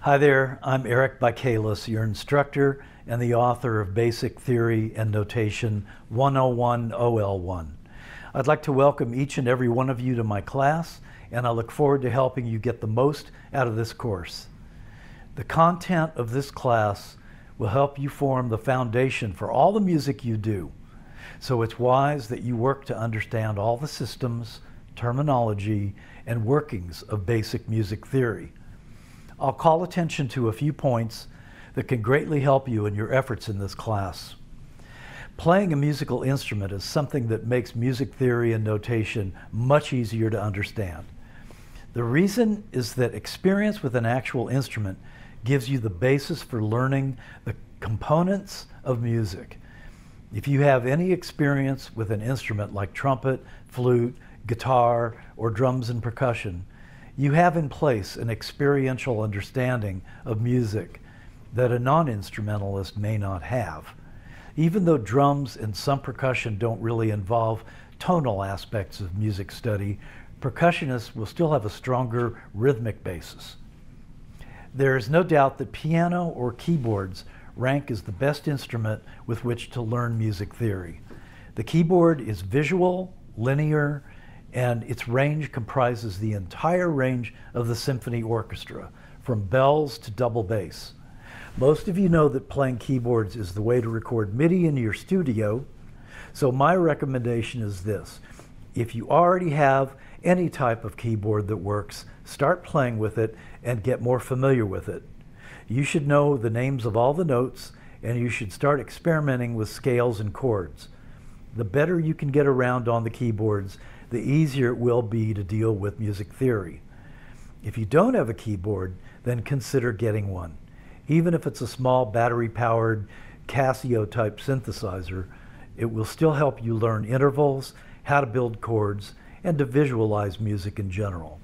Hi there, I'm Eric Bikalis, your instructor and the author of Basic Theory and Notation 101 OL1. I'd like to welcome each and every one of you to my class, and I look forward to helping you get the most out of this course. The content of this class will help you form the foundation for all the music you do. So it's wise that you work to understand all the systems, terminology, and workings of basic music theory. I'll call attention to a few points that can greatly help you in your efforts in this class. Playing a musical instrument is something that makes music theory and notation much easier to understand. The reason is that experience with an actual instrument gives you the basis for learning the components of music. If you have any experience with an instrument like trumpet, flute, guitar, or drums and percussion, you have in place an experiential understanding of music that a non-instrumentalist may not have. Even though drums and some percussion don't really involve tonal aspects of music study, percussionists will still have a stronger rhythmic basis. There is no doubt that piano or keyboards rank as the best instrument with which to learn music theory. The keyboard is visual, linear, and its range comprises the entire range of the symphony orchestra, from bells to double bass. Most of you know that playing keyboards is the way to record MIDI in your studio, so my recommendation is this. If you already have any type of keyboard that works, start playing with it and get more familiar with it. You should know the names of all the notes, and you should start experimenting with scales and chords. The better you can get around on the keyboards, the easier it will be to deal with music theory. If you don't have a keyboard, then consider getting one. Even if it's a small battery-powered Casio-type synthesizer, it will still help you learn intervals, how to build chords, and to visualize music in general.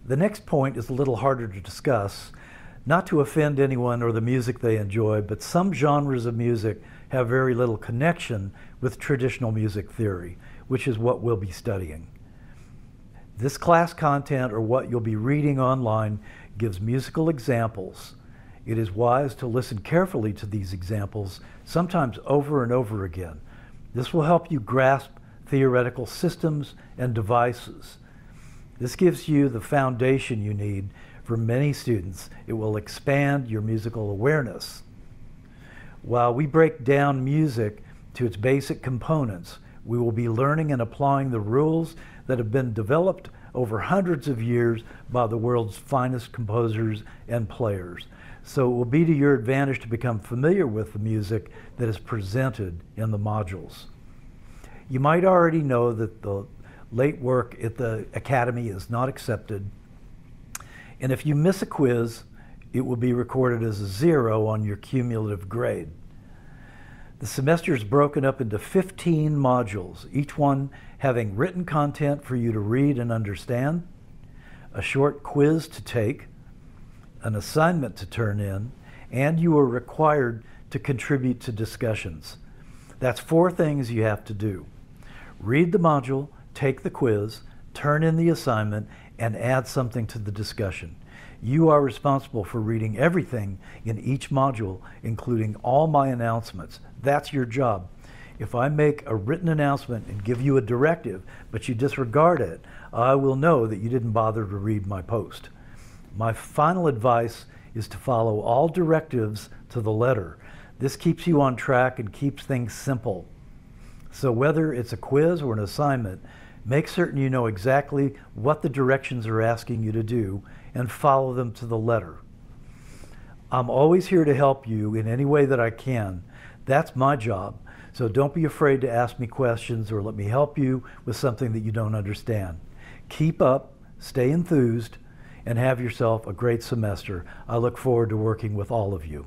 The next point is a little harder to discuss, not to offend anyone or the music they enjoy, but some genres of music have very little connection with traditional music theory, which is what we'll be studying. This class content, or what you'll be reading online, gives musical examples. It is wise to listen carefully to these examples, sometimes over and over again. This will help you grasp theoretical systems and devices. This gives you the foundation you need. For many students, it will expand your musical awareness. While we break down music to its basic components, we will be learning and applying the rules that have been developed over hundreds of years by the world's finest composers and players. So it will be to your advantage to become familiar with the music that is presented in the modules. You might already know that the late work at the Academy is not accepted, and if you miss a quiz, it will be recorded as a 0 on your cumulative grade. The semester is broken up into 15 modules, each one having written content for you to read and understand, a short quiz to take, an assignment to turn in, and you are required to contribute to discussions. That's 4 things you have to do. Read the module, take the quiz, turn in the assignment, and add something to the discussion. You are responsible for reading everything in each module, including all my announcements. That's your job. If I make a written announcement and give you a directive, but you disregard it, I will know that you didn't bother to read my post. My final advice is to follow all directives to the letter. This keeps you on track and keeps things simple. So whether it's a quiz or an assignment, make certain you know exactly what the directions are asking you to do and follow them to the letter. I'm always here to help you in any way that I can. That's my job. So don't be afraid to ask me questions or let me help you with something that you don't understand. Keep up, stay enthused, and have yourself a great semester. I look forward to working with all of you.